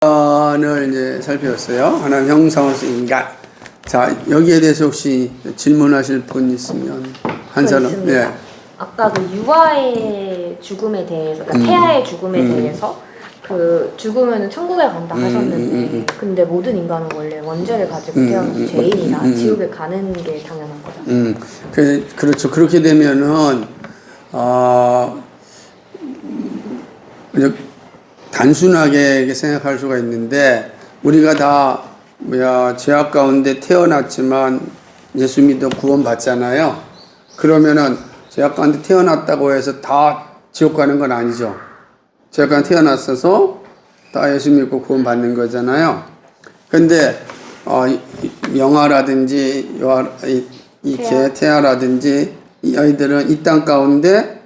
인간을 이제 살펴봤어요. 하나님 형상으로서 인간. 자, 여기에 대해서 혹시 질문하실 분 있으면 한 사람. 있습니다. 네. 아까 그 유아의 죽음에 대해서, 그러니까 태아의 죽음에 대해서 그 죽으면 천국에 간다 하셨는데, 근데 모든 인간은 원래 원죄를 가지고 태어나서 죄인이나 지옥에 가는 게 당연한 거잖아요. 그렇죠. 그렇게 되면은 그냥 단순하게 생각할 수가 있는데, 우리가 다 죄악 가운데 태어났지만 예수 믿어 구원받잖아요. 그러면은 죄악 가운데 태어났다고 해서 다 지옥 가는 건 아니죠. 죄악 가운데 태어났어서 다 예수 믿고 구원받는 거잖아요. 근데 영아라든지 태아라든지 이 아이들은 이 땅 가운데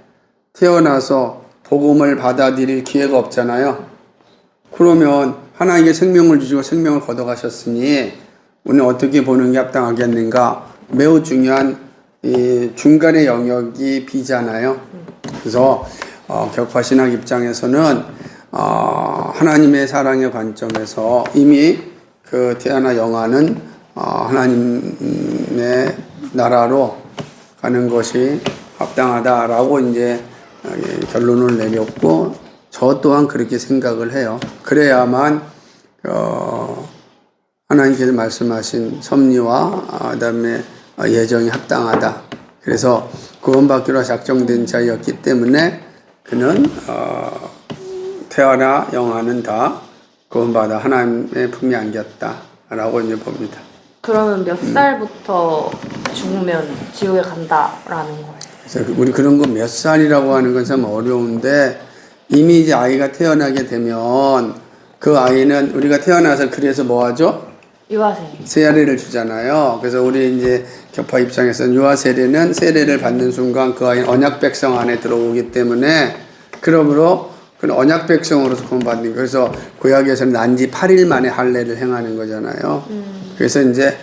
태어나서 복음을 받아들일 기회가 없잖아요. 그러면 하나님께 생명을 주시고 생명을 걷어가셨으니 우리는 어떻게 보는 게 합당하겠는가? 매우 중요한 이 중간의 영역이 비잖아요. 그래서 격파신학 입장에서는 하나님의 사랑의 관점에서 이미 그 태아나 영아는 하나님의 나라로 가는 것이 합당하다라고 이제 결론을 내렸고, 저 또한 그렇게 생각을 해요. 그래야만 하나님께서 말씀하신 섭리와 그다음에 예정이 합당하다. 그래서 구원받기로 작정된 자였기 때문에 그는 태아나 영아는 다 구원받아 하나님의 품에 안겼다라고 이제 봅니다. 그러면 몇 살부터 죽으면 지옥에 간다라는 거예요? 그래서 우리 그런 거 몇 살이라고 하는 건 참 어려운데, 이미 이제 아이가 태어나게 되면 그 아이는 우리가 태어나서 그래서 뭐 하죠? 세례를 주잖아요. 그래서 우리 이제 격파 입장에서는 유아 세례를 받는 순간 그 아이는 언약 백성 안에 들어오기 때문에, 그러므로 그는 언약 백성으로서 구원받는 거예요. 그래서 구약에서는 난지 8일 만에 할례를 행하는 거잖아요. 그래서 이제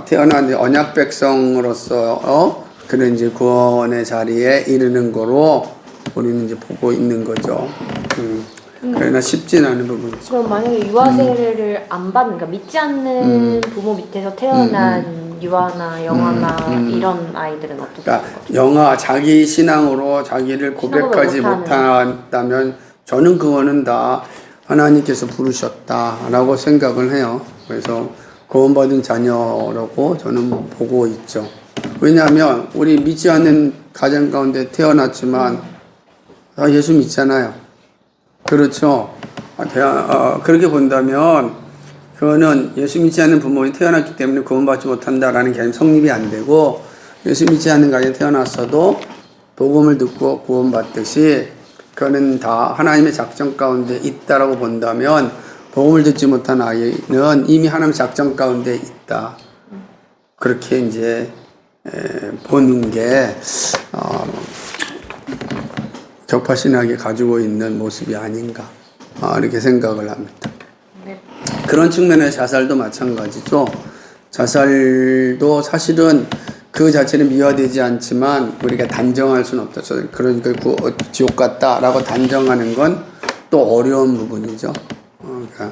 태어난 언약 백성으로서 그는 이제 구원의 자리에 이르는 거로 우리는 이제 보고 있는 거죠. 그러나 쉽진 않은 부분이죠. 그럼 만약에 유아 세례를 안 받는, 그러니까 믿지 않는 부모 밑에서 태어난 유아나 영아나 이런 아이들은 어떻게? 그러니까 영아 자기 신앙으로 자기를 고백하지 못한다면 저는 그거는 다 하나님께서 부르셨다라고 생각을 해요. 그래서 구원받은 자녀라고 저는 보고 있죠. 왜냐하면 우리 믿지 않는 가정 가운데 태어났지만 예수 믿잖아요. 그렇죠. 그렇게 본다면 그거는 예수 믿지 않는 부모님 태어났기 때문에 구원받지 못한다라는 게 성립이 안 되고, 예수 믿지 않는 가정에 태어났어도 복음을 듣고 구원받듯이 그거는 다 하나님의 작정 가운데 있다라고 본다면, 복음을 듣지 못한 아이는 이미 하나님 작정 가운데 있다. 그렇게 이제 보는 게 격파신학이 가지고 있는 모습이 아닌가, 이렇게 생각을 합니다. 네. 그런 측면에서 자살도 마찬가지죠. 자살도 사실은 그 자체는 미화되지 않지만 우리가 단정할 수는 없다. 그러니까 지옥 같다라고 단정하는 건 또 어려운 부분이죠. 그러니까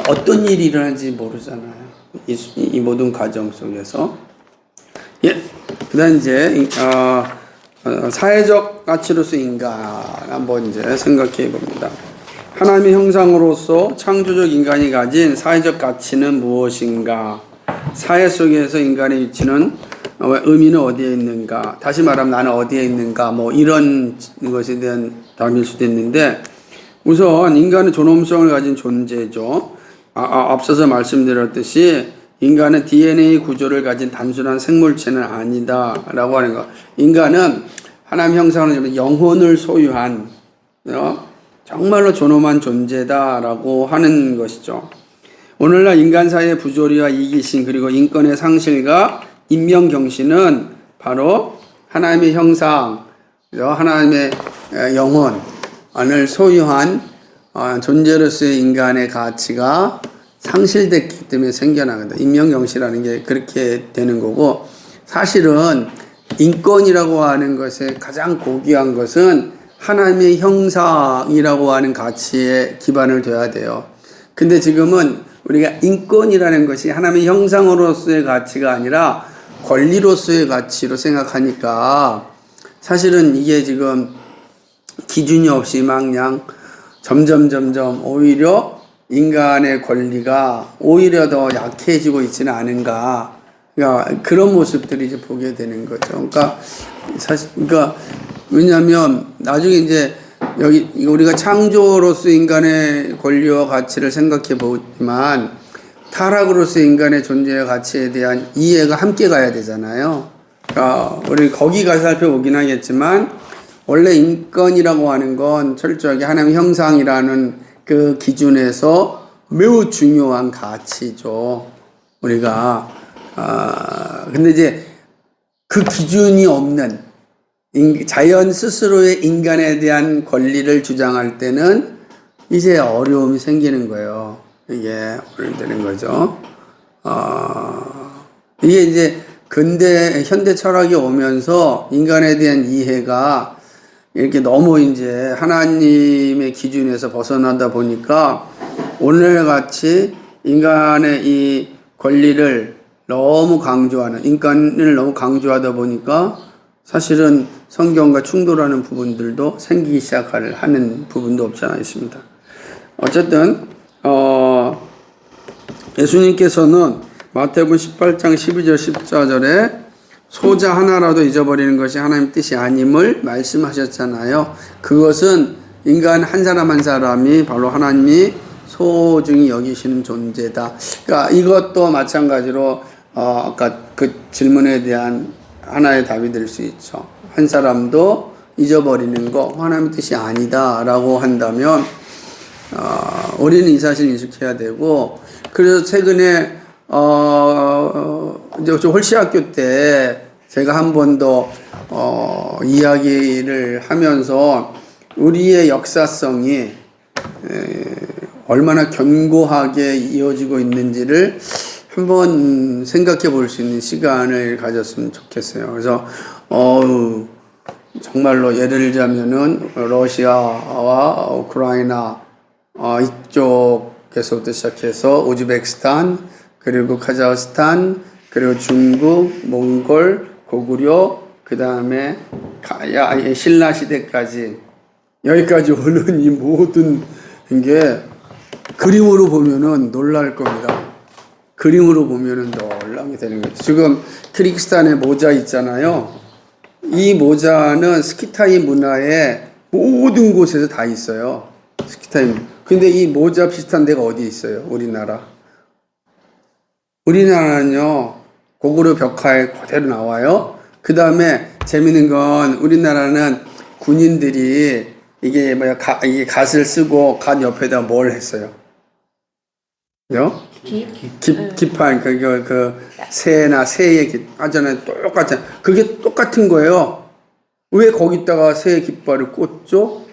어떤 일이 일어날지 모르잖아요. 이 모든 과정 속에서. 그다음 이제 사회적 가치로서 인간 한번 이제 생각해 봅니다. 하나님의 형상으로서 창조적 인간이 가진 사회적 가치는 무엇인가? 사회 속에서 인간의 위치는 의미는 어디에 있는가? 다시 말하면 나는 어디에 있는가? 뭐 이런 것에 대한 답일 수도 있는데, 우선 인간은 존엄성을 가진 존재죠. 앞서서 말씀드렸듯이 인간은 DNA 구조를 가진 단순한 생물체는 아니다라고 하는 거. 인간은 하나님 형상으로 영혼을 소유한 정말로 존엄한 존재다라고 하는 것이죠. 오늘날 인간 사이의 부조리와 이기심, 그리고 인권의 상실과 인명경신은 바로 하나님의 형상, 하나님의 영혼을 소유한 존재로서의 인간의 가치가 상실됐기 때문에 생겨나거든. 인명경시라는 게 그렇게 되는 거고, 사실은 인권이라고 하는 것의 가장 고귀한 것은 하나님의 형상이라고 하는 가치에 기반을 둬야 돼요. 근데 지금은 우리가 인권이라는 것이 하나님의 형상으로서의 가치가 아니라 권리로서의 가치로 생각하니까 사실은 이게 지금 기준이 없이 그냥 점점 오히려 인간의 권리가 오히려 더 약해지고 있지는 않은가. 그러니까 그런 모습들이 이제 보게 되는 거죠. 그러니까 그러니까 왜냐하면 나중에 이제 여기 우리가 창조로서 인간의 권리와 가치를 생각해 보지만 타락으로서 인간의 존재와 가치에 대한 이해가 함께 가야 되잖아요. 그러니까 우리 거기 가서 살펴보긴 하겠지만 원래 인권이라고 하는 건 철저하게 하나님의 형상이라는 그 기준에서 매우 중요한 가치죠. 우리가 근데 이제 그 기준이 없는 자연 스스로의 인간에 대한 권리를 주장할 때는 이제 어려움이 생기는 거예요. 이게 어려움이 되는 거죠. 이게 이제 현대 철학이 오면서 인간에 대한 이해가 이렇게 너무 이제 하나님의 기준에서 벗어나다 보니까 오늘같이 인간의 이 권리를 너무 강조하는, 인간을 너무 강조하다 보니까 사실은 성경과 충돌하는 부분들도 생기기 시작하는 부분도 없지 않아 있습니다. 어쨌든 예수님께서는 마태복음 18장 12절 14절에 소자 하나라도 잊어버리는 것이 하나님 뜻이 아님을 말씀하셨잖아요. 그것은 인간 한 사람 한 사람이 바로 하나님이 소중히 여기시는 존재다. 그러니까 이것도 마찬가지로 아까 그 질문에 대한 하나의 답이 될 수 있죠. 한 사람도 잊어버리는 거 하나님의 뜻이 아니다라고 한다면 우리는 이 사실을 인식해야 되고, 그래서 최근에 이제 홀시학교 때 제가 한 번 더 이야기를 하면서 우리의 역사성이 얼마나 견고하게 이어지고 있는지를 한번 생각해 볼 수 있는 시간을 가졌으면 좋겠어요. 그래서 정말로 예를 들자면은 러시아와 우크라이나 이쪽에서부터 시작해서 우즈베키스탄, 그리고 카자흐스탄, 그리고 중국, 몽골, 고구려, 그 다음에 신라 시대까지 여기까지 오는 이 모든 게 그림으로 보면은 놀랄 겁니다. 그림으로 보면은 놀라게 되는 거죠. 지금 키르기스탄의 모자 있잖아요. 이 모자는 스키타이 문화의 모든 곳에서 다 있어요. 스키타이. 근데 이 모자 비슷한 데가 어디 있어요? 우리나라. 우리나라는요, 고구려 벽화에 그대로 나와요. 그 다음에 재밌는 건 우리나라는 군인들이 이게 이게 갓을 쓰고 갓 옆에다 뭘 했어요? 요? 기판, 새나 새의 깃, 하잖아요. 똑같잖아요. 그게 똑같은 거예요. 왜 거기다가 새의 깃발을 꽂죠?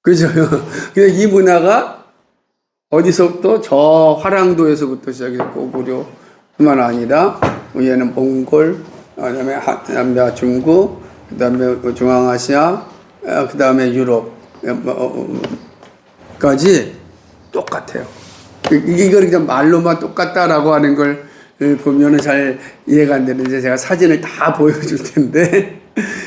그죠? 근데 이 문화가 어디서부터? 저 화랑도에서부터 시작해서 고구려뿐만 아니라, 위에는 몽골, 그 다음에 중국, 그 다음에 중앙아시아, 그 다음에 유럽까지 똑같아요. 이걸 그냥 말로만 똑같다라고 하는 걸 보면은 잘 이해가 안 되는데 제가 사진을 다 보여줄 텐데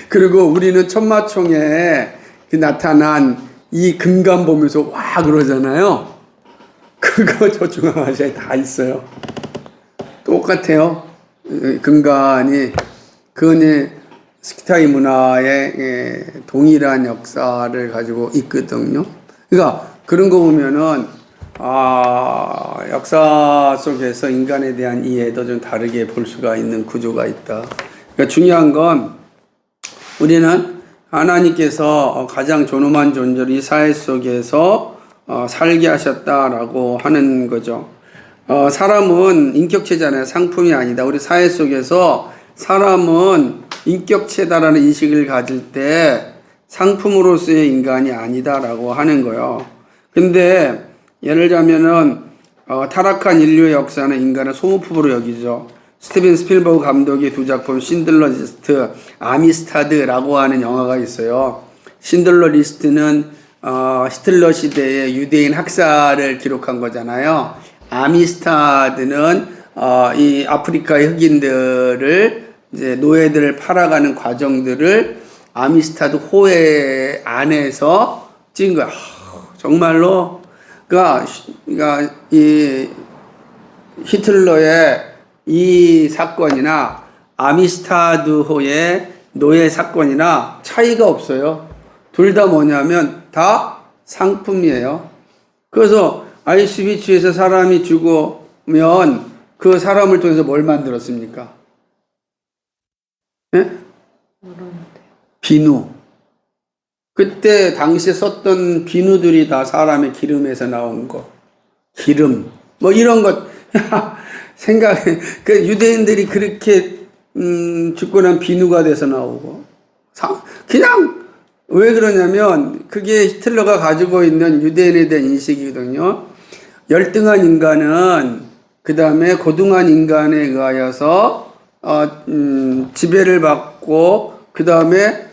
그리고 우리는 천마총에 나타난 이 금관 보면서 와 그러잖아요. 그거 저 중앙아시아에 다 있어요. 똑같아요. 금관이 그건 스키타이 문화의 동일한 역사를 가지고 있거든요. 그러니까 그런 거 보면은 역사 속에서 인간에 대한 이해도 좀 다르게 볼 수가 있는 구조가 있다. 그러니까 중요한 건 우리는 하나님께서 가장 존엄한 존재로 이 사회 속에서 살게 하셨다라고 하는 거죠. 사람은 인격체잖아요. 상품이 아니다. 우리 사회 속에서 사람은 인격체다라는 인식을 가질 때 상품으로서의 인간이 아니다라고 하는 거예요. 근데 예를 들자면은 타락한 인류의 역사는 인간을 소모품으로 여기죠. 스티븐 스필버그 감독의 두 작품 신들러 리스트, 아미스타드라고 하는 영화가 있어요. 신들러 리스트는 히틀러 시대의 유대인 학살을 기록한 거잖아요. 아미스타드는 이 아프리카의 흑인들을 이제 노예들을 팔아가는 과정들을 아미스타드 호회 안에서 찍은 거야. 정말로 그러니까 이 히틀러의 이 사건이나 아미스타드호의 노예 사건이나 차이가 없어요. 둘 다 뭐냐면 다 상품이에요. 그래서 아이슈비츠에서 사람이 죽으면 그 사람을 통해서 뭘 만들었습니까? 예? 비누. 그때 당시에 썼던 비누들이 다 사람의 기름에서 나온 거. 기름. 뭐 이런 것. 그 유대인들이 그렇게 죽고 난 비누가 돼서 나오고. 그냥 왜 그러냐면 그게 히틀러가 가지고 있는 유대인에 대한 인식이거든요. 열등한 인간은 그 다음에 고등한 인간에 의하여서 지배를 받고 그 다음에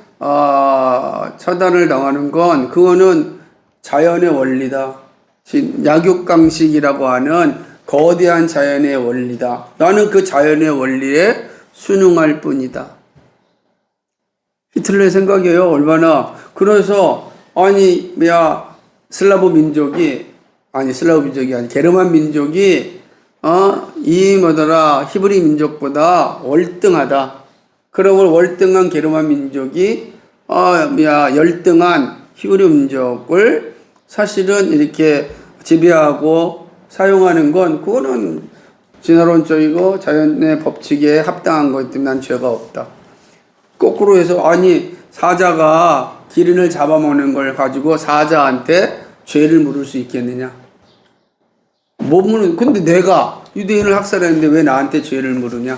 처단을 당하는 건 그거는 자연의 원리다. 약육강식이라고 하는 거대한 자연의 원리다. 나는 그 자연의 원리에 순응할 뿐이다. 히틀러의 생각이에요. 얼마나. 그래서 슬라브 민족이 아니 게르만 민족이 히브리 민족보다 월등하다. 그러고 월등한 게르만 민족이 열등한 히브리 민족을 사실은 이렇게 지배하고 사용하는 건 그거는 진화론적이고 자연의 법칙에 합당한 거기 때문에 난 죄가 없다. 거꾸로 해서 사자가 기린을 잡아먹는 걸 가지고 사자한테 죄를 물을 수 있겠느냐? 못 물은. 근데 내가 유대인을 학살했는데 왜 나한테 죄를 물으냐?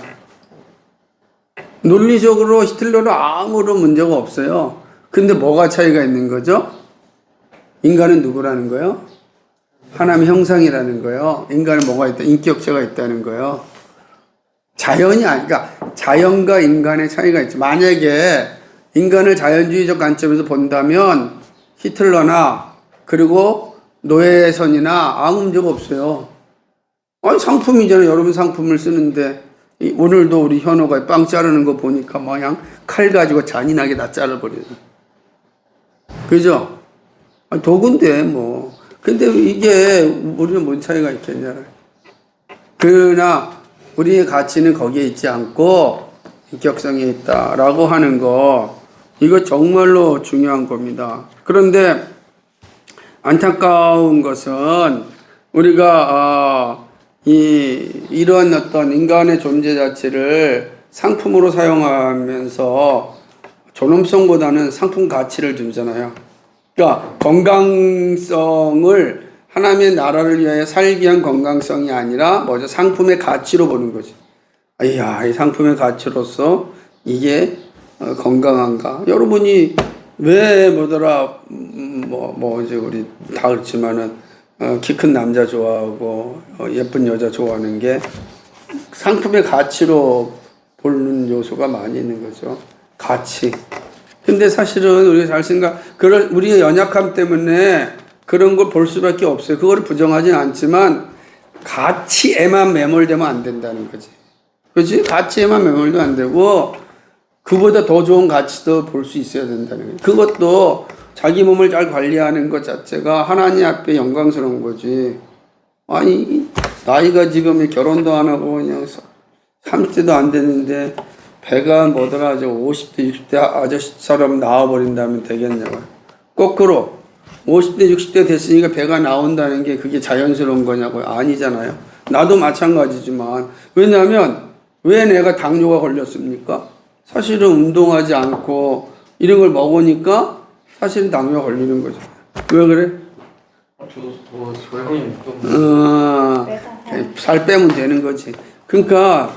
논리적으로 히틀러는 아무런 문제가 없어요. 근데 뭐가 차이가 있는 거죠? 인간은 누구라는 거예요? 하나님의 형상이라는 거예요. 인간은 뭐가 있다? 인격체가 있다는 거예요. 그러니까 자연과 인간의 차이가 있죠. 만약에 인간을 자연주의적 관점에서 본다면 히틀러나 그리고 노예선이나 아무 문제가 없어요. 상품이잖아요. 여러분 상품을 쓰는데 오늘도 우리 현호가 빵 자르는 거 보니까 그냥 칼 가지고 잔인하게 다 잘라버리네. 그죠? 도구인데 뭐. 근데 이게 우리는 뭔 차이가 있겠냐. 그러나 우리의 가치는 거기에 있지 않고 인격성이 있다라고 하는 거, 이거 정말로 중요한 겁니다. 그런데 안타까운 것은 우리가 이런 어떤 인간의 존재 자체를 상품으로 사용하면서 존엄성보다는 상품 가치를 두잖아요. 그러니까 건강성을 하나님의 나라를 위하여 살기 위한 건강성이 아니라 상품의 가치로 보는 거지. 이 상품의 가치로서 이게 건강한가? 여러분이 왜 이제 우리 다 그렇지만은 키 큰 남자 좋아하고 예쁜 여자 좋아하는 게 상품의 가치로 보는 요소가 많이 있는 거죠. 가치. 근데 사실은 우리가 우리의 연약함 때문에 그런 걸 볼 수밖에 없어요. 그걸 부정하진 않지만 가치에만 매몰되면 안 된다는 거지. 그렇지? 가치에만 매몰도 안 되고 그보다 더 좋은 가치도 볼 수 있어야 된다는 거예요. 그것도 자기 몸을 잘 관리하는 것 자체가 하나님 앞에 영광스러운 거지. 나이가 지금 결혼도 안 하고 그냥 30대도 안 됐는데 배가 50대, 60대 아저씨처럼 나와버린다면 되겠냐고요. 거꾸로 50대, 60대 됐으니까 배가 나온다는 게 그게 자연스러운 거냐고요. 아니잖아요. 나도 마찬가지지만. 왜냐하면 왜 내가 당뇨가 걸렸습니까? 사실은 운동하지 않고 이런 걸 먹으니까 사실은 당뇨가 걸리는 거죠. 왜 그래? 저도 조용히 좀 살 빼면 되는 거지. 그러니까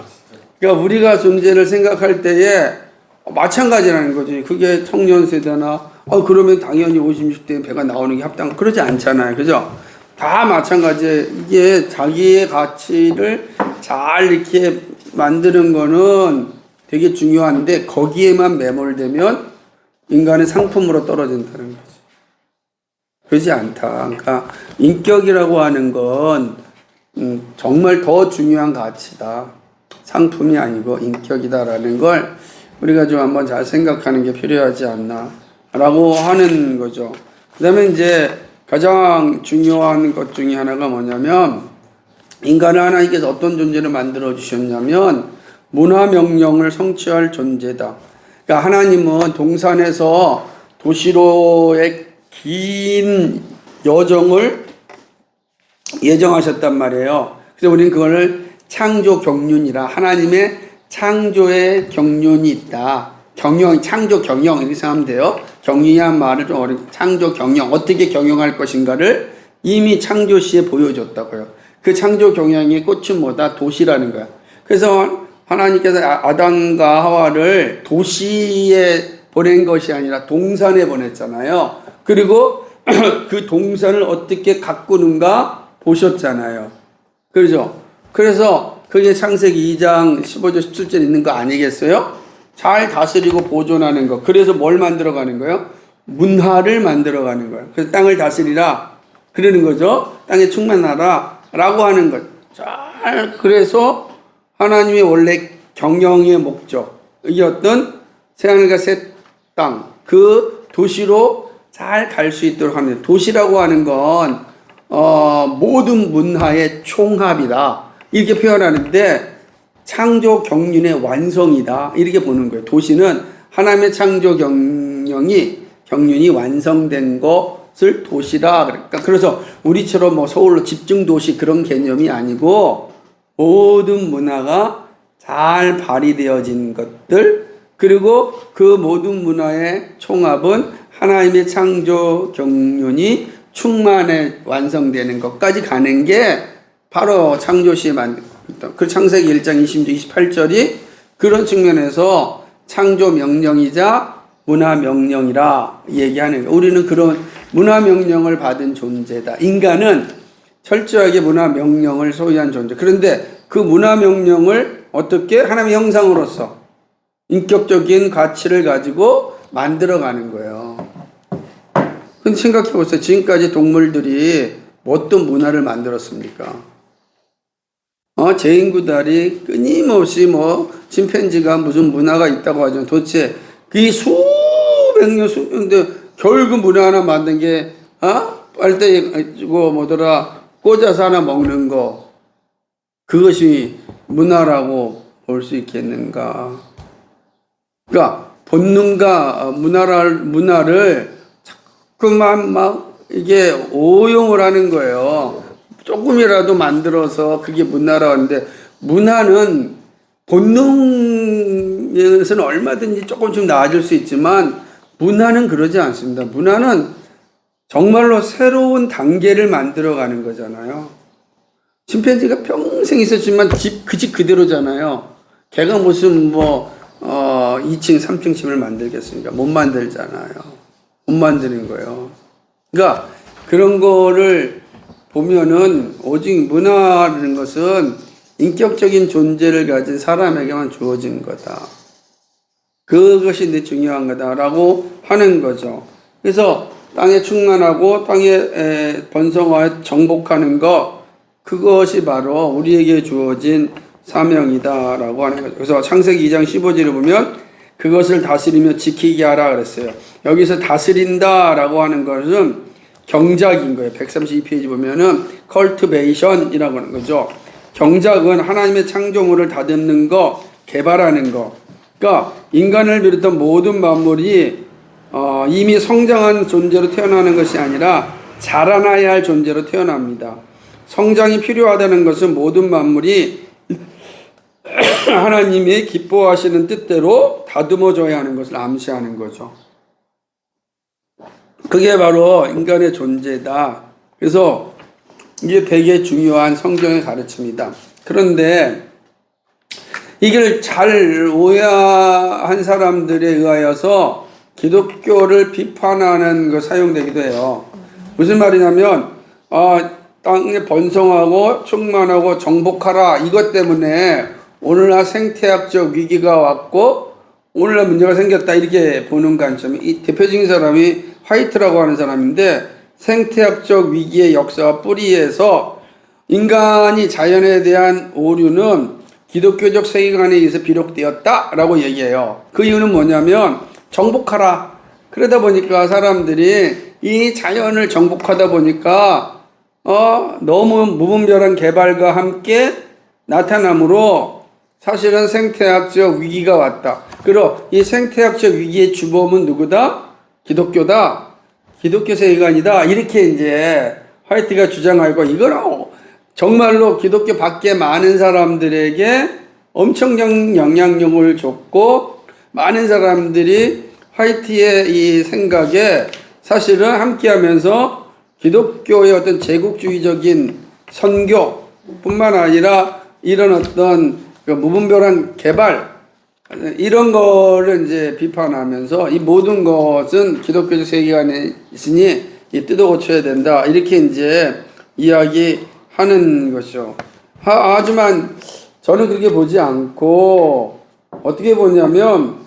우리가 존재를 생각할 때에 마찬가지라는 거지. 그게 청년 세대나 그러면 당연히 50, 60대에 배가 나오는 게 합당 그러지 않잖아요. 그죠? 다 마찬가지예요. 이게 자기의 가치를 잘 이렇게 만드는 거는 되게 중요한데 거기에만 매몰되면 인간의 상품으로 떨어진다는 거지. 그러지 않다. 그러니까 인격이라고 하는 건 정말 더 중요한 가치다. 상품이 아니고 인격이다라는 걸 우리가 좀 한번 잘 생각하는 게 필요하지 않나라고 하는 거죠. 그다음에 이제 가장 중요한 것 중에 하나가 뭐냐면 인간을 하나님께서 어떤 존재를 만들어 주셨냐면 문화 명령을 성취할 존재다. 그러니까 하나님은 동산에서 도시로의 긴 여정을 예정하셨단 말이에요. 그래서 우리는 그거를 창조 경륜이라 하나님의 창조의 경륜이 있다. 경영, 창조 경영 이렇게 생각하면 돼요. 경륜이란 말을 좀 어렵게 창조 경영 어떻게 경영할 것인가를 이미 창조 시에 보여줬다고요. 그 창조 경영의 꽃은 뭐다? 도시라는 거야. 그래서 하나님께서 아담과 하와를 도시에 보낸 것이 아니라 동산에 보냈잖아요. 그리고 그 동산을 어떻게 가꾸는가 보셨잖아요. 그렇죠? 그래서 그게 창세기 2장 15절 17절 있는 거 아니겠어요? 잘 다스리고 보존하는 거. 그래서 뭘 만들어가는 거예요? 문화를 만들어가는 거예요. 그래서 땅을 다스리라 그러는 거죠. 땅에 충만하라 라고 하는 것. 잘 그래서 하나님의 원래 경영의 목적 이게 어떤 새하늘과 새 땅 그 도시로 잘 갈 수 있도록 하는 도시라고 하는 건 모든 문화의 총합이다 이렇게 표현하는데 창조 경륜의 완성이다 이렇게 보는 거예요. 도시는 하나님의 창조 경륜이 완성된 것을 도시라. 그러니까 그래서 우리처럼 뭐 서울로 집중 도시 그런 개념이 아니고 모든 문화가 잘 발휘되어진 것들 그리고 그 모든 문화의 총합은 하나님의 창조 경륜이 충만해 완성되는 것까지 가는 게 바로 창조시에 만든 그 창세기 1장 26, 28절이 그런 측면에서 창조 명령이자 문화 명령이라 얘기하는 거예요. 우리는 그런 문화 명령을 받은 존재다. 인간은 철저하게 문화 명령을 소유한 존재. 그런데 그 문화 명령을 어떻게 하나님의 형상으로서 인격적인 가치를 가지고 만들어가는 거예요. 근데 생각해 보세요. 지금까지 동물들이 어떤 문화를 만들었습니까? 제인구달이 끊임없이 침팬지가 무슨 문화가 있다고 하죠. 도대체 그 수백 년, 수년인데 결국 문화 하나 만든 게, 빨대 주고 꽂아서 하나 먹는 거. 그것이 문화라고 볼 수 있겠는가. 그러니까 본능과 문화를 자꾸만 이게 오용을 하는 거예요. 조금이라도 만들어서 그게 문화라고 하는데 문화는 본능에서는 얼마든지 조금씩 나아질 수 있지만 문화는 그러지 않습니다. 문화는 정말로 새로운 단계를 만들어가는 거잖아요. 침팬지가 평생 있었지만 그 집 그대로잖아요. 걔가 무슨 2층, 3층 집을 만들겠습니까? 못 만들잖아요. 못 만드는 거예요. 그러니까 그런 거를 보면은 오직 문화라는 것은 인격적인 존재를 가진 사람에게만 주어진 거다. 그것이 내 중요한 거다라고 하는 거죠. 그래서 땅에 충만하고 땅에 번성하여 정복하는 것 그것이 바로 우리에게 주어진 사명이다라고 하는 거죠. 그래서 창세기 2장 15절을 보면 그것을 다스리며 지키게 하라 그랬어요. 여기서 다스린다라고 하는 것은 경작인 거예요. 132페이지 보면은 cultivation이라고 하는 거죠. 경작은 하나님의 창조물을 다듬는 거, 개발하는 거. 그러니까 인간을 비롯한 모든 만물이 이미 성장한 존재로 태어나는 것이 아니라 자라나야 할 존재로 태어납니다. 성장이 필요하다는 것은 모든 만물이 하나님이 기뻐하시는 뜻대로 다듬어져야 하는 것을 암시하는 거죠. 그게 바로 인간의 존재다. 그래서 이게 되게 중요한 성경의 가르침이다. 그런데 이걸 잘 오해한 사람들에 의하여서 기독교를 비판하는 거 사용되기도 해요. 무슨 말이냐면 땅에 번성하고 충만하고 정복하라 이것 때문에 오늘날 생태학적 위기가 왔고 오늘날 문제가 생겼다 이렇게 보는 관점이 이 대표적인 사람이 화이트라고 하는 사람인데 생태학적 위기의 역사와 뿌리에서 인간이 자연에 대한 오류는 기독교적 세계관에 의해서 비롯되었다라고 얘기해요. 그 이유는 뭐냐면 정복하라. 그러다 보니까 사람들이 이 자연을 정복하다 보니까 너무 무분별한 개발과 함께 나타나므로 사실은 생태학적 위기가 왔다. 그리고 이 생태학적 위기의 주범은 누구다? 기독교다. 기독교 세계관이다. 이렇게 이제 화이트가 주장하고 이거는 정말로 기독교 밖에 많은 사람들에게 엄청난 영향력을 줬고 많은 사람들이 화이트의 이 생각에 사실은 함께하면서 기독교의 어떤 제국주의적인 선교뿐만 아니라 이런 어떤 그 무분별한 개발 이런 거를 이제 비판하면서 이 모든 것은 기독교적 세계관에 있으니 뜯어 고쳐야 된다 이렇게 이제 이야기하는 것이죠. 하지만 저는 그렇게 보지 않고 어떻게 보냐면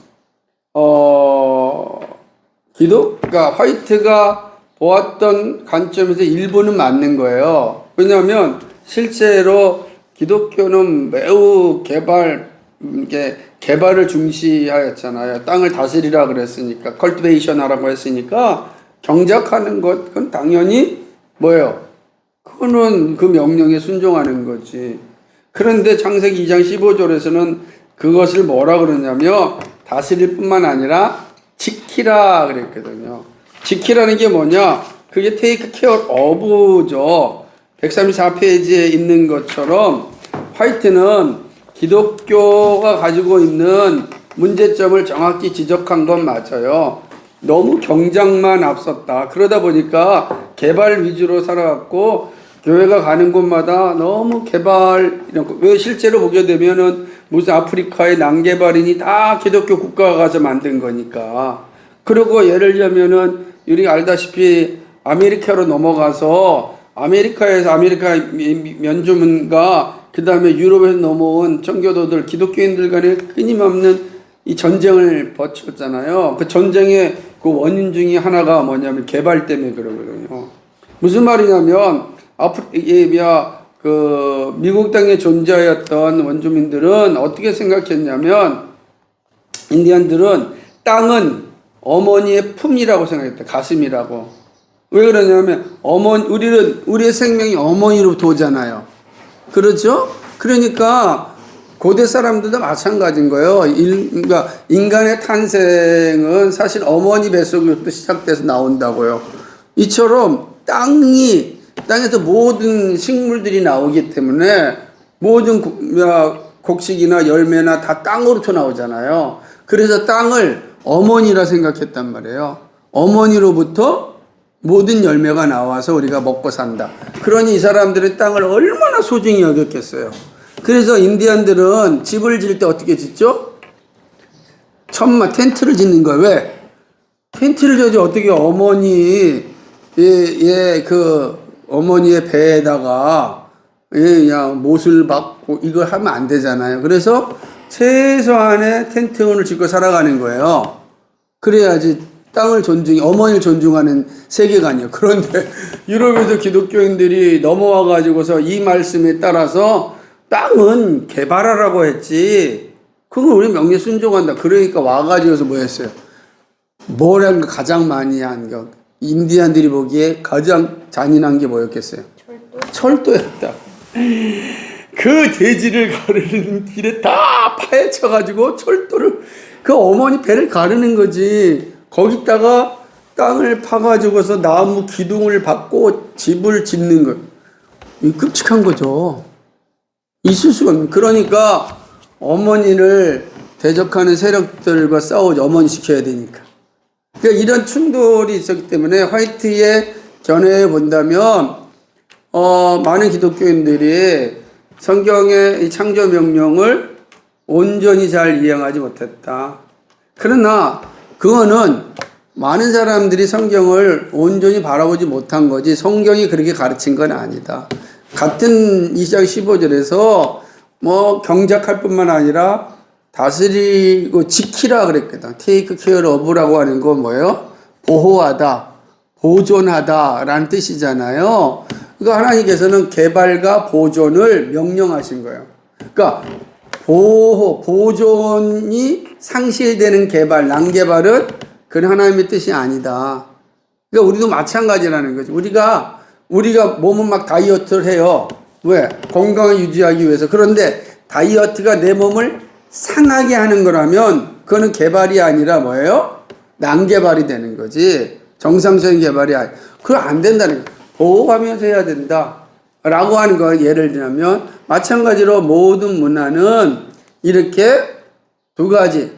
그러니까 화이트가 보았던 관점에서 일부는 맞는 거예요. 왜냐하면 실제로 기독교는 매우 개발을 중시하였잖아요. 땅을 다스리라 그랬으니까, 컬티베이션 하라고 했으니까, 경작하는 것, 그건 당연히 뭐예요? 그거는 그 명령에 순종하는 거지. 그런데 창세기 2장 15절에서는 그것을 뭐라 그러냐면, 다스릴 뿐만 아니라 지키라 그랬거든요. 지키라는 게 뭐냐? 그게 take care of죠. 134페이지에 있는 것처럼 화이트는 기독교가 가지고 있는 문제점을 정확히 지적한 건 맞아요. 너무 경작만 앞섰다. 그러다 보니까 개발 위주로 살아갔고 교회가 가는 곳마다 너무 개발 이런 거. 왜 실제로 보게 되면은 무슨 아프리카의 난개발인이 다 기독교 국가가 가서 만든 거니까. 그리고 예를 들면은 우리가 알다시피 아메리카로 넘어가서 아메리카에서 아메리카 면주문과 그 다음에 유럽에서 넘어온 청교도들 기독교인들 간에 끊임없는 이 전쟁을 벌쳤잖아요. 그 전쟁의 그 원인 중에 하나가 뭐냐면 개발 때문에 그러거든요. 무슨 말이냐면 미국 땅에 존재하였던 원주민들은 어떻게 생각했냐면 인디언들은 땅은 어머니의 품이라고 생각했다. 가슴이라고. 왜 그러냐면 우리의 생명이 어머니로부터 오잖아요. 그렇죠? 그러니까 고대 사람들도 마찬가지인 거예요. 그러니까 인간의 탄생은 사실 어머니 뱃속부터 시작돼서 나온다고요. 이처럼 땅에서 모든 식물들이 나오기 때문에 모든 곡식이나 열매나 다 땅으로부터 나오잖아요. 그래서 땅을 어머니라 생각했단 말이에요. 어머니로부터 모든 열매가 나와서 우리가 먹고 산다. 그러니 이 사람들은 땅을 얼마나 소중히 여겼겠어요. 그래서 인디언들은 집을 지을 때 어떻게 짓죠? 텐트를 짓는 거예요. 왜? 텐트를 지어야지 어떻게 어머니의 배에다가 그냥 못을 박고 이걸 하면 안 되잖아요. 그래서 최소한의 텐트원을 짓고 살아가는 거예요. 그래야지 어머니를 존중하는 세계관이에요. 그런데 유럽에서 기독교인들이 넘어와가지고서 이 말씀에 따라서 땅은 개발하라고 했지. 그건 우리 명령에 순종한다. 그러니까 와가지고서 뭐 했어요? 뭐라는 거 가장 많이 한 거. 인디안들이 보기에 가장 잔인한 게 뭐였겠어요? 철도였다. 그 돼지를 가르는 길에 다 파헤쳐가지고 철도를, 그 어머니 배를 가르는 거지. 거기다가 땅을 파가지고서 나무 기둥을 박고 집을 짓는 거. 이 끔찍한 거죠. 있을 수가 없는. 그러니까 어머니를 대적하는 세력들과 싸우죠. 어머니 지켜야 되니까. 그러니까 이런 충돌이 있었기 때문에 화이트의 견해에 본다면 많은 기독교인들이 성경의 이 창조 명령을 온전히 잘 이해하지 못했다. 그러나 그거는 많은 사람들이 성경을 온전히 바라보지 못한 거지 성경이 그렇게 가르친 건 아니다. 같은 2장 15절에서 경작할 뿐만 아니라 다스리고 지키라 그랬거든. take care of라고 하는 건 뭐예요? 보호하다. 보존하다라는 뜻이잖아요. 그러니까 하나님께서는 개발과 보존을 명령하신 거예요. 그러니까 보존이 상실되는 개발, 난개발은 그건 하나님의 뜻이 아니다. 그러니까 우리도 마찬가지라는 거죠. 우리가 몸은 막 다이어트를 해요. 왜? 건강을 유지하기 위해서. 그런데 다이어트가 내 몸을 상하게 하는 거라면 그거는 개발이 아니라 뭐예요? 난개발이 되는 거지. 정상적인 개발이 아니야. 그거 안 된다는 거예요. 보호하면서 해야 된다. 라고 하는 거 예를 들면 마찬가지로 모든 문화는 이렇게 두 가지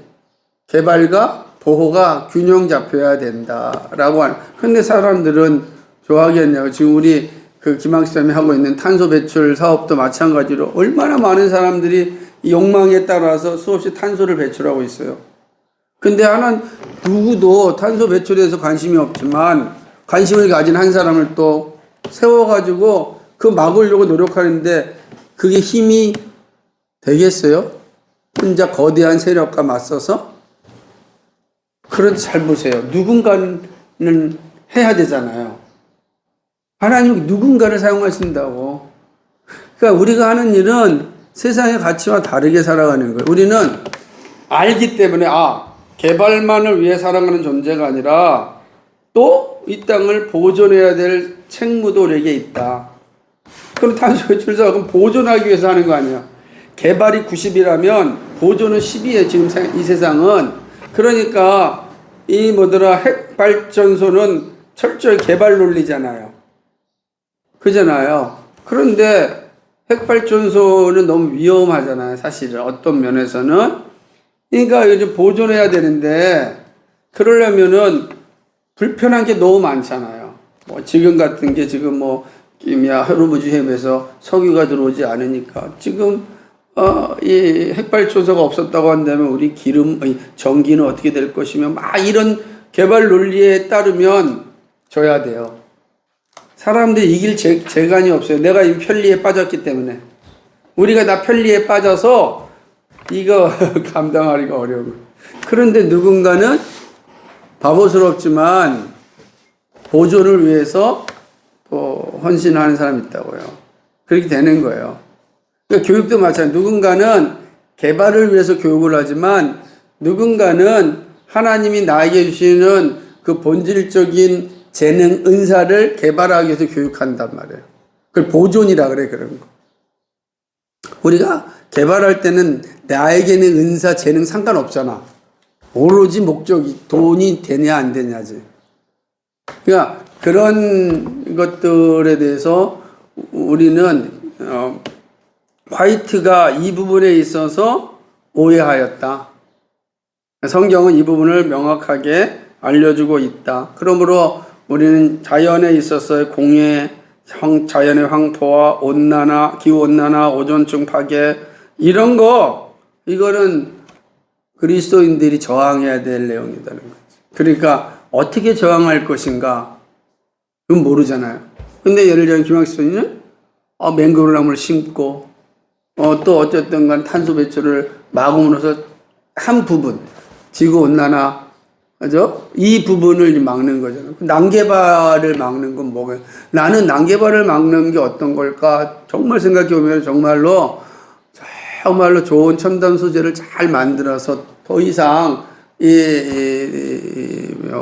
개발과 보호가 균형 잡혀야 된다라고 하는. 근데 사람들은 좋아하겠냐고. 지금 우리 그 김학수님이 하고 있는 탄소 배출 사업도 마찬가지로 얼마나 많은 사람들이 욕망에 따라서 수없이 탄소를 배출하고 있어요. 근데 누구도 탄소 배출에 대해서 관심이 없지만 관심을 가진 한 사람을 또 세워가지고 그 막으려고 노력하는데 그게 힘이 되겠어요? 혼자 거대한 세력과 맞서서? 그런데 잘 보세요. 누군가는 해야 되잖아요. 하나님은 누군가를 사용하신다고. 그러니까 우리가 하는 일은 세상의 가치와 다르게 살아가는 거예요. 우리는 알기 때문에 개발만을 위해 살아가는 존재가 아니라 또 이 땅을 보존해야 될 책무도 우리에게 있다. 그럼 탄소 배출 사업은 보존하기 위해서 하는 거 아니야. 개발이 90이라면 보존은 10이에요. 지금 이 세상은. 그러니까 핵발전소는 철저히 개발 논리잖아요. 그잖아요. 그런데 핵발전소는 너무 위험하잖아요. 사실은 어떤 면에서는. 그러니까 이제 보존해야 되는데 그러려면은 불편한 게 너무 많잖아요. 지금 같은 게 지금 김야 호르무즈 해협에서 석유가 들어오지 않으니까 지금 이 핵발전소가 없었다고 한다면 우리 전기는 어떻게 될 것이며 이런 개발 논리에 따르면 져야 돼요. 사람들이 이길 재간이 없어요. 내가 이 편리에 빠졌기 때문에. 우리가 다 편리에 빠져서 이거 감당하기가 어려워. 그런데 누군가는 바보스럽지만 보존을 위해서 또 헌신하는 사람이 있다고요. 그렇게 되는 거예요. 그러니까 교육도 마찬가지예요. 누군가는 개발을 위해서 교육을 하지만 누군가는 하나님이 나에게 주시는 그 본질적인 재능, 은사를 개발하기 위해서 교육한단 말이에요. 그걸 보존이라 그래, 그런 거. 우리가 개발할 때는 나에게는 은사, 재능 상관없잖아. 오로지 목적이 돈이 되냐 안 되냐지. 그러니까 그런 것들에 대해서 우리는 화이트가 이 부분에 있어서 오해하였다. 성경은 이 부분을 명확하게 알려주고 있다. 그러므로 우리는 자연에 있어서의 공해, 자연의 황토와 온난화, 기후온난화, 오존층 파괴 이런 이거는 그리스도인들이 저항해야 될 내용이라는 거지. 그러니까 어떻게 저항할 것인가 그건 모르잖아요. 근데 예를 들면 김학수님은 맹그로브 나무를 심고 또 어쨌든 간 탄소 배출을 막음으로써 한 부분 지구온난화 그죠? 이 부분을 막는 거잖아요. 난개발을 막는 건 뭐가? 나는 난개발을 막는 게 어떤 걸까? 정말 생각해 보면 정말로 좋은 첨단 소재를 잘 만들어서 더 이상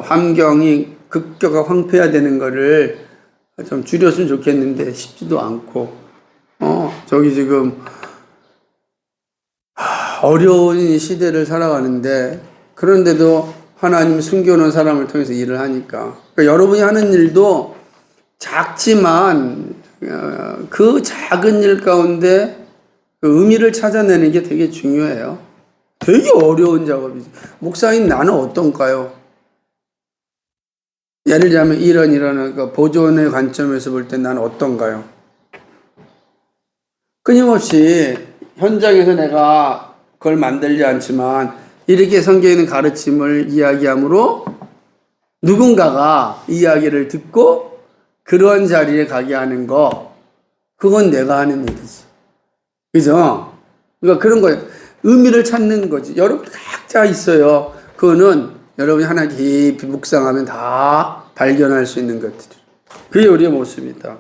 환경이 급격하게 황폐화되는 거를 좀 줄였으면 좋겠는데 쉽지도 않고 저기 지금 어려운 시대를 살아가는데 그런데도 하나님 숨겨놓은 사람을 통해서 일을 하니까 그러니까 여러분이 하는 일도 작지만 그 작은 일 가운데 그 의미를 찾아내는 게 되게 중요해요. 되게 어려운 작업이지. 목사인 나는 어떤가요? 예를 들자면 이런 그 보존의 관점에서 볼 때 나는 어떤가요? 끊임없이 현장에서 내가 그걸 만들지 않지만 이렇게 성경에 있는 가르침을 이야기함으로 누군가가 이야기를 듣고 그런 자리에 가게 하는 거 그건 내가 하는 일이지. 그죠? 그러니까 그런 거예요. 의미를 찾는 거지. 여러분 각자 있어요. 그거는 여러분이 하나 깊이 묵상하면 다 발견할 수 있는 것들. 그게 우리의 모습이다.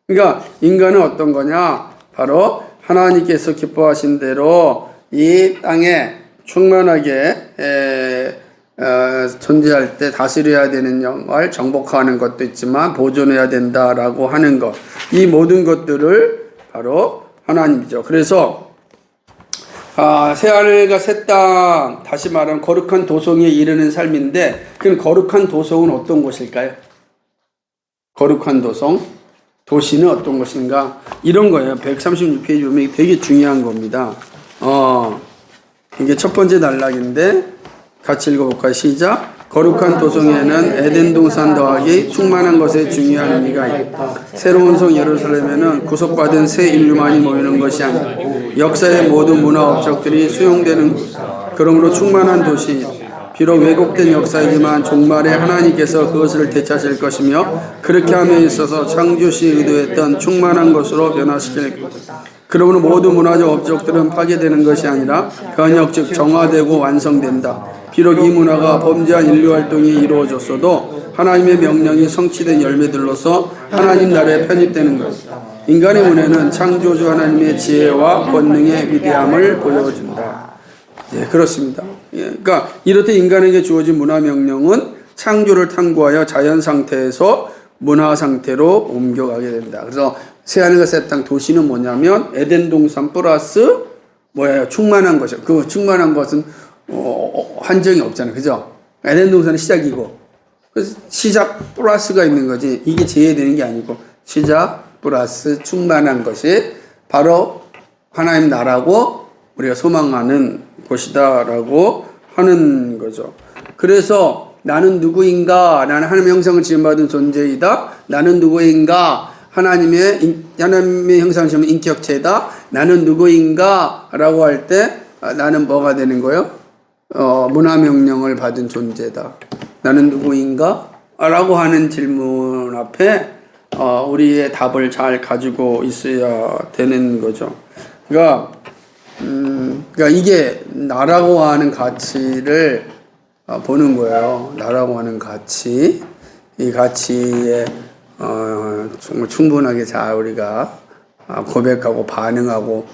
그러니까 인간은 어떤 거냐? 바로 하나님께서 기뻐하신 대로 이 땅에 충만하게 존재할 때 다스려야 되는 영을 정복하는 것도 있지만 보존해야 된다라고 하는 것. 이 모든 것들을 바로 하나님이죠. 그래서 새하늘과 새 땅, 다시 말하면 거룩한 도성에 이르는 삶인데, 그 거룩한 도성은 어떤 곳일까요? 거룩한 도성, 도시는 어떤 곳인가? 이런 거예요. 136페이지 보면 되게 중요한 겁니다. 이게 첫 번째 단락인데 같이 읽어볼까요? 시작. 거룩한 도성에는 에덴 동산 더하기 충만한 것에 중요한 의미가 있다. 새로운 성 예루살렘에는 구속받은 새 인류만이 모이는 것이 아니고 역사의 모든 문화 업적들이 수용되는 것. 그러므로 충만한 도시, 비록 왜곡된 역사이지만 종말에 하나님께서 그것을 되찾을 것이며 그렇게 함에 있어서 창조시 의도했던 충만한 것으로 변화시킬 것이다. 그러므로 모든 문화적 업적들은 파괴되는 것이 아니라 변혁 즉 정화되고 완성된다. 비록 이 문화가 범죄한 인류 활동이 이루어졌어도 하나님의 명령이 성취된 열매들로서 하나님 나라에 편입되는 것이다. 인간의 문화는 창조주 하나님의 지혜와 권능의 위대함을 보여준다. 예, 그렇습니다. 예, 그러니까 이렇듯 인간에게 주어진 문화 명령은 창조를 탐구하여 자연 상태에서 문화 상태로 옮겨가게 된다. 그래서 새하늘과 새 땅 도시는 뭐냐면 에덴 동산 플러스 뭐예요? 충만한 것이요. 그 충만한 것은 한정이 없잖아요. 그죠? 에덴 동산은 시작이고 그래서 시작 플러스가 있는 거지. 이게 제외되는 게 아니고 시작 플러스 충만한 것이 바로 하나님 나라고 우리가 소망하는 곳이다라고 하는 거죠. 그래서 나는 누구인가? 나는 하나님의 형상을 지음받은 존재이다. 나는 누구인가? 하나님의 형상을 지은 인격체다. 나는 누구인가? 라고 할 때 나는 뭐가 되는 거예요? 문화명령을 받은 존재다. 나는 누구인가? 라고 하는 질문 앞에 우리의 답을 잘 가지고 있어야 되는 거죠. 그러니까 이게 나라고 하는 가치를 보는 거예요. 나라고 하는 가치. 이 가치에 정말 충분하게 잘 우리가 고백하고 반응하고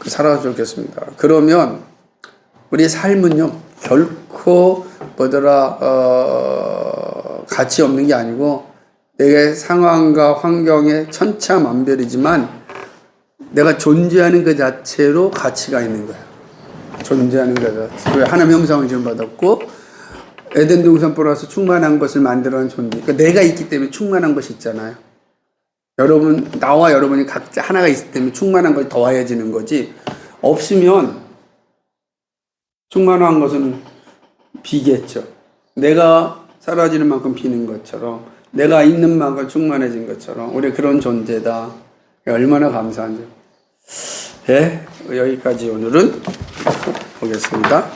살아줬으면 좋겠습니다. 그러면 우리의 삶은요, 결코 가치 없는 게 아니고 내 상황과 환경에 천차만별이지만 내가 존재하는 그 자체로 가치가 있는 거야. 존재하는 거 자체. 하나님 형상을 지금 받았고 에덴 동산 플러스 충만한 것을 만들어낸 존재. 그러니까 내가 있기 때문에 충만한 것이 있잖아요. 여러분, 나와 여러분이 각자 하나가 있기 때문에 충만한 것이 더해지는 거지. 없으면 충만한 것은 비겠죠. 내가 사라지는 만큼 비는 것처럼, 내가 있는 만큼 충만해진 것처럼, 우리 그런 존재다. 얼마나 감사한지. 예, 여기까지 오늘은 보겠습니다.